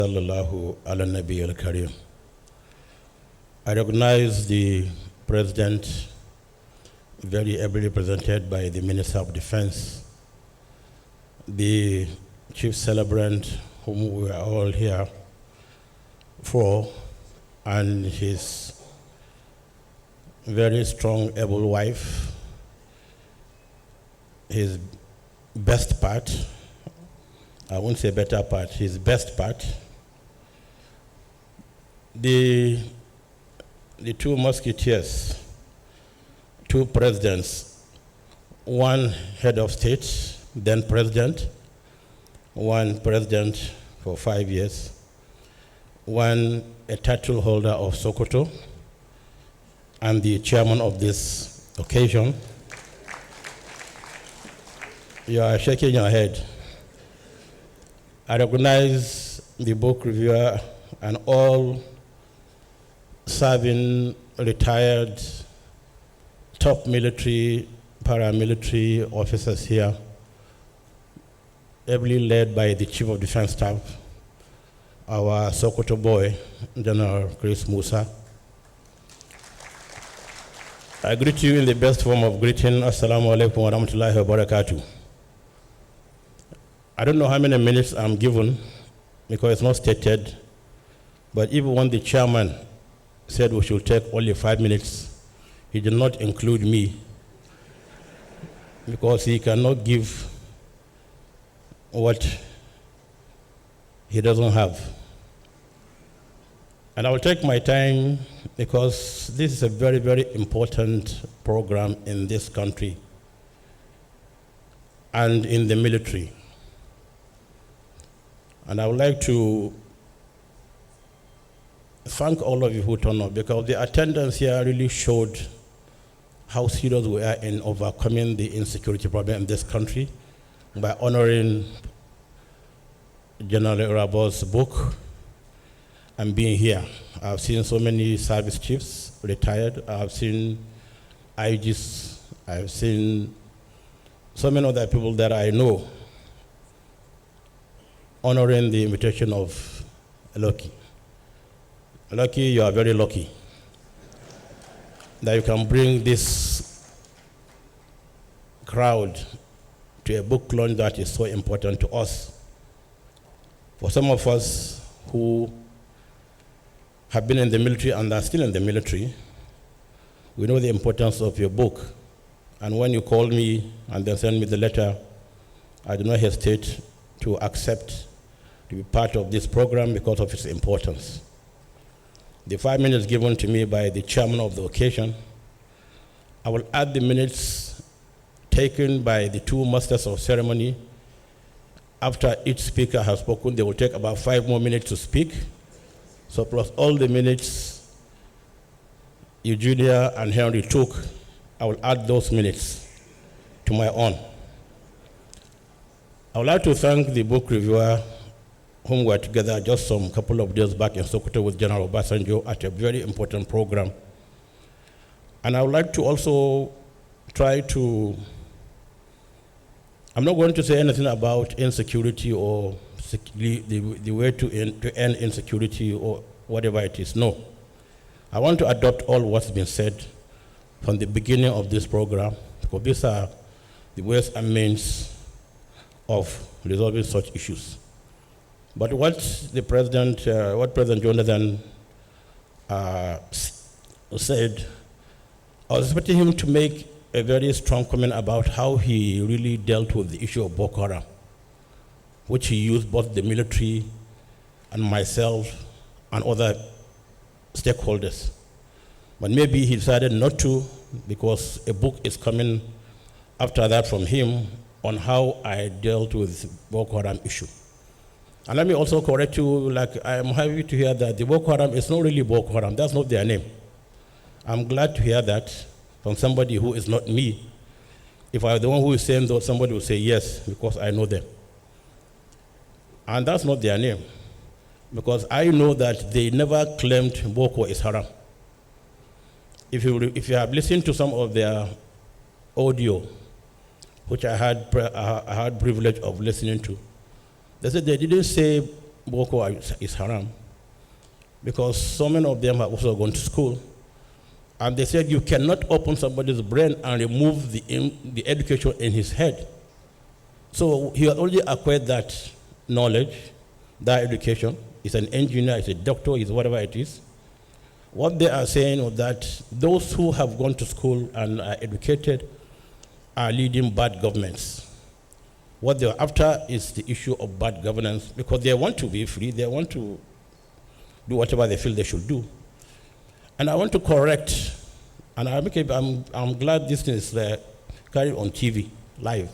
Sallallahu ala Nabi al-Karim. I recognize the President, very ably represented by the Minister of Defense, the Chief Celebrant, whom we are all here for, and his very strong, able wife, his best part, I won't say better part, his best part, the two musketeers, two presidents, one head of state, then president, one president for 5 years, one a title holder of Sokoto, and the chairman of this occasion. You are shaking your head. I recognize the book reviewer and all serving retired top military, paramilitary officers here, ably led by the Chief of Defense Staff, our Sokoto boy, General Chris Musa. I greet you in the best form of greeting. Assalamu alaikum wa rahmatullahi wa barakatuh. I don't know how many minutes I'm given because it's not stated, but even when the chairman said we should take only 5 minutes, he did not include me because he cannot give what he doesn't have. And I will take my time because this is a very, very important program in this country and in the military. And I would like to thank all of you who turned up because the attendance here really showed how serious we are in overcoming the insecurity problem in this country by honoring General Irabo's book and being here. I've seen so many service chiefs retired. I've seen IGs. I've seen so many other people that I know honoring the invitation of Lucky. Lucky, you are very lucky that you can bring this crowd to a book launch that is so important to us. For some of us who have been in the military and are still in the military, we know the importance of your book. And when you call me and then send me the letter, I do not hesitate to accept to be part of this program because of its importance. The 5 minutes given to me by the chairman of the occasion, I will add the minutes taken by the two masters of ceremony. After each speaker has spoken, they will take about 5 more minutes to speak. So plus all the minutes Eugenia and Henry took, I will add those minutes to my own. I would like to thank the book reviewer whom we were together just some couple of days back in Sokoto with General Obasanjo at a very important program. And I would like to also try to, I'm not going to say anything about insecurity or the way to end insecurity or whatever it is. No. I want to adopt all what's been said from the beginning of this program, because these are the ways and means of resolving such issues. But what President Jonathan said, I was expecting him to make a very strong comment about how he really dealt with the issue of Boko Haram, which he used both the military and myself and other stakeholders. But maybe he decided not to because a book is coming after that from him on how I dealt with Boko Haram issue. And let me also correct you, like I'm happy to hear that the Boko Haram is not really Boko Haram, that's not their name. I'm glad to hear that from somebody who is not me. If I were the one who is saying that, somebody would say yes, because I know them. And that's not their name, because I know that they never claimed Boko is haram. If you have listened to some of their audio, which I had privilege of listening to, they said they didn't say Boko is haram because so many of them have also gone to school. And they said you cannot open somebody's brain and remove the education in his head. So he had already acquired that knowledge, that education. He's an engineer, he's a doctor, he's whatever it is. What they are saying is that those who have gone to school and are educated are leading bad governments. What they're after is the issue of bad governance because they want to be free, they want to do whatever they feel they should do. And I want to correct, and I'm glad this is carried on TV, live.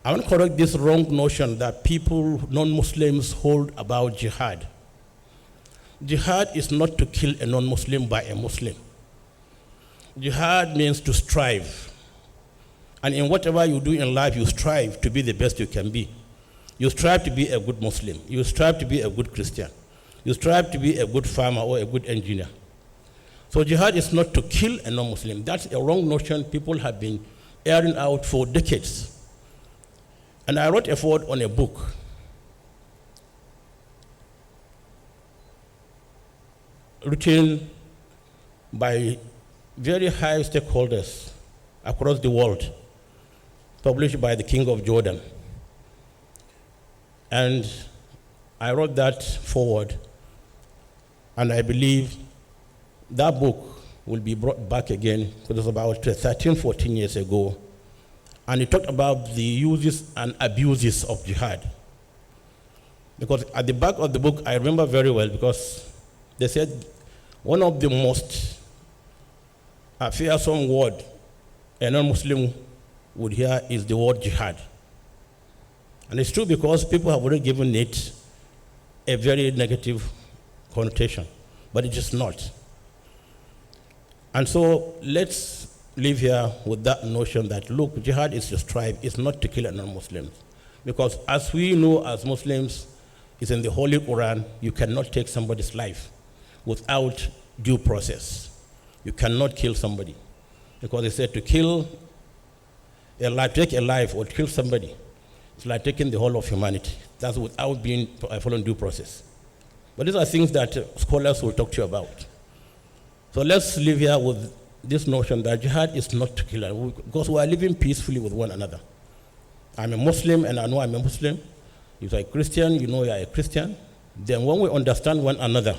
I want to correct this wrong notion that people, non-Muslims, hold about jihad. Jihad is not to kill a non-Muslim by a Muslim. Jihad means to strive. And in whatever you do in life, you strive to be the best you can be. You strive to be a good Muslim. You strive to be a good Christian. You strive to be a good farmer or a good engineer. So jihad is not to kill a non-Muslim. That's a wrong notion people have been airing out for decades. And I wrote a foreword on a book. Written by very high stakeholders across the world, published by the King of Jordan. And I wrote that forward, and I believe that book will be brought back again, because it was about 13, 14 years ago, and it talked about the uses and abuses of jihad. Because at the back of the book, I remember very well, because they said one of the most fearsome word a non-Muslim would hear is the word jihad. And it's true because people have already given it a very negative connotation, but it is not. And so let's live here with that notion that, look, jihad is to strive, it's not to kill a non-Muslim. Because as we know as Muslims, it's in the Holy Quran, you cannot take somebody's life without due process. You cannot kill somebody. Because they said to kill a life, take a life or kill somebody, it's like taking the whole of humanity. That's without being following due process. But these are things that scholars will talk to you about. So let's live here with this notion that jihad is not to kill, because we are living peacefully with one another. I'm a Muslim and I know I'm a Muslim. If you're a Christian, you know you're a Christian. Then when we understand one another,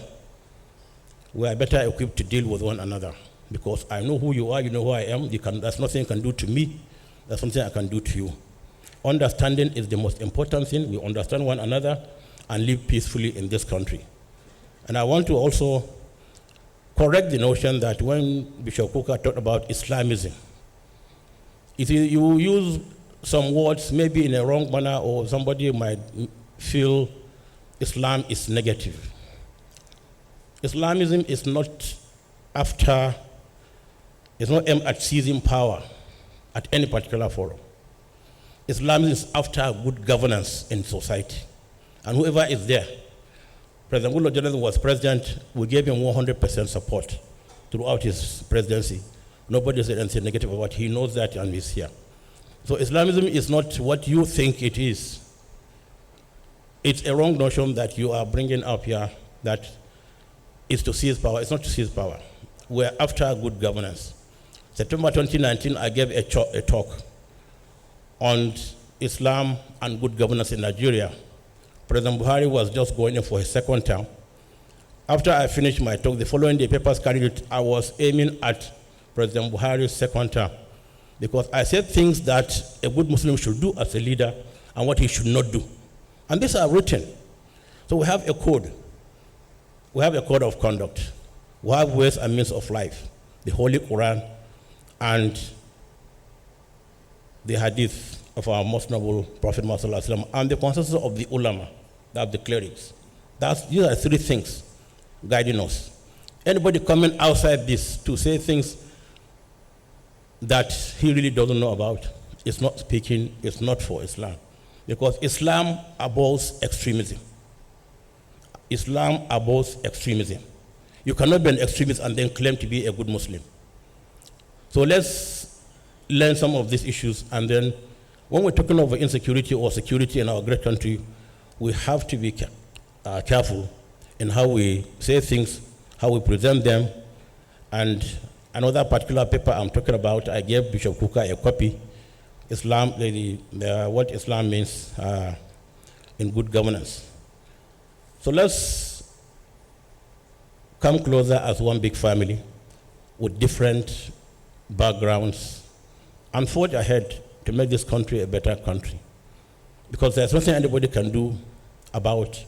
we are better equipped to deal with one another. Because I know who you are, you know who I am. There's nothing you can do to me. There's something I can do to you. Understanding is the most important thing. We understand one another and live peacefully in this country. And I want to also correct the notion that when Bishop Kuka talked about Islamism, if you use some words maybe in a wrong manner, or somebody might feel Islam is negative. Islamism is not it's not aimed at seizing power at any particular forum. Islam is after good governance in society. And whoever is there, President Goodluck Jonathan was president, we gave him 100% support throughout his presidency. Nobody said anything negative about it. He knows that and he's here. So Islamism is not what you think it is. It's a wrong notion that you are bringing up here that is to seize power. It's not to seize power. We're after good governance. September 2019, I gave a talk on Islam and good governance in Nigeria. President Buhari was just going in for his second term. After I finished my talk, the following day, papers carried it, I was aiming at President Buhari's second term, because I said things that a good Muslim should do as a leader and what he should not do. And these are written. So we have a code. We have a code of conduct. We have ways and means of life, the Holy Quran, and the hadith of our most noble Prophet Muhammad, and the consensus of the ulama, that's the clerics. These are three things guiding us. Anybody coming outside this to say things that he really doesn't know about is not speaking, it's not for Islam. Because Islam abhors extremism. Islam abhors extremism. You cannot be an extremist and then claim to be a good Muslim. So let's learn some of these issues, and then when we're talking about insecurity or security in our great country, we have to be careful in how we say things, how we present them. And another particular paper I'm talking about, I gave Bishop Kuka a copy, Islam, what Islam means in good governance. So let's come closer as one big family with different backgrounds and forge ahead to make this country a better country. Because there's nothing anybody can do about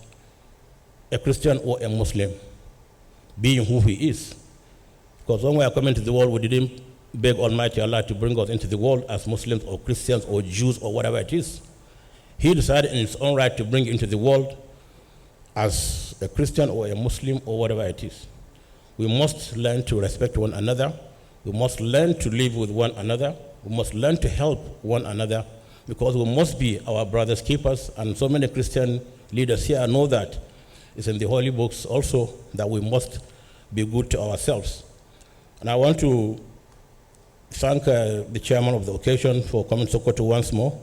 a Christian or a Muslim being who he is. Because when we are coming to the world, we didn't beg Almighty Allah to bring us into the world as Muslims or Christians or Jews or whatever it is. He decided in his own right to bring you into the world as a Christian or a Muslim or whatever it is. We must learn to respect one another. We must learn to live with one another. We must learn to help one another, because we must be our brother's keepers. And so many Christian leaders here know that. It's in the holy books also that we must be good to ourselves. And I want to thank the chairman of the occasion for coming to Sokoto once more.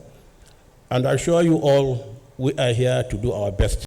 And I assure you all, we are here to do our best